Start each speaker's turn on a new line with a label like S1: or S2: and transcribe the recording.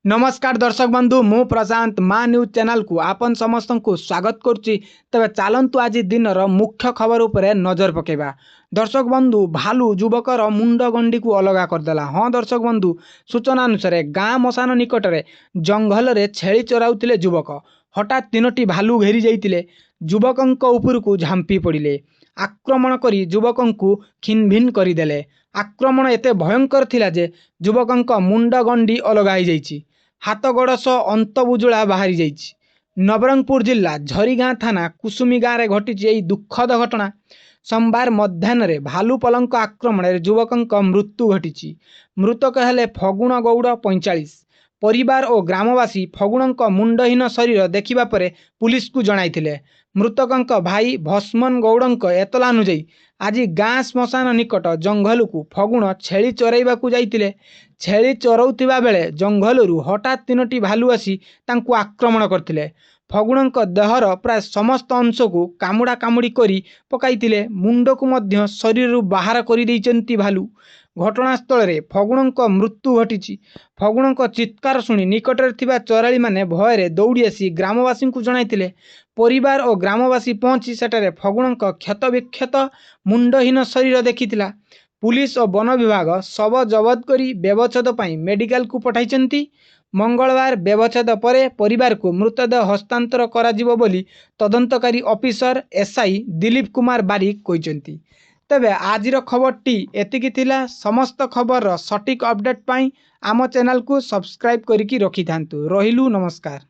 S1: नमस्कार दर्शक बंधु मु प्रशांत माँ न्यूज चैनल को आपन समस्त को स्वागत करुच्ची। तेज चलतु आज दिन मुख्य खबर उपरे नजर पकेबा। दर्शक बंधु भालू युवकर मुंड गंडी को अलगा करदेला। हाँ दर्शक बंधु सूचना अनुसार गाँ मशान निकट में जंगल में छेली चराउथिले युवक हठात तीनोटी भालू घेरी जाइतिले युवकंक उपरकू झांपी पड़िले। आक्रमण करी युवकंकु खिनभिन करदेले। आक्रमण एते भयंकर थिला जे युवकंक मुंड गंडी अलगा हो जाइछि। हाथ गोड़ सह अंतबुजुला बाहरी जाइछि। नवरंगपुर जिला झरीगाँ थाना कुसुमी गाँव में घटी दुखद घटना। सोमवार मध्याह्न भालू पलंक आक्रमण युवकंक मृत्यु घटी। मृतक हेले फगुण गौड़ 45। परिवार और ग्रामवासी फगुणंक मुंडहीन शरीर देखिबा परे पुलिस को जणाइथिले। मृतकंक भाई भस्मन गौड़ंक एतला अनुଯାयी आज गाँ श्मशान निकट जंगल को फगुण छेली चराइबा को जाइतिले। छेली चराउथिबा बेले जंगलरू हठात तीनोटी भालू आसी तांकु आक्रमण करथिले। फगुणंक देहर प्राय समस्त अंश को कामुड़ा कामुड़ी करी पकाइतिले। मुंड को मध्य शरीर बाहर करि दैचंती भालू। घटनास्थल में फगुणंक मृत्यु घटी। फगुणंक चित्कार शुणी निकटरे थिबा चराली माने भୟରେ दौड़ी आसी ग्रामवासी को जणाइतिले। परिवार और ग्रामवासी पहुंची सेठारे फगुणंक क्षत विक्षत मुंडहीन शरीर देखिथिला। पुलिस और वन विभाग शव जबत करी व्यवच्छेद पई मेडिकल को पठाइचंती। मंगलवार व्यवच्छेद परे परिवार को मृतदेह हस्तांतर कराजिबो बोली तदंतकारी ऑफिसर एसआई दिलीप कुमार बारिक कहिचंती। तेबे आजिर खबरटी एतिकी थिला। समस्त खबर सटीक अपडेट पाई आम चैनल को सब्सक्राइब करिकी रखि थांतु। रहिलु नमस्कार।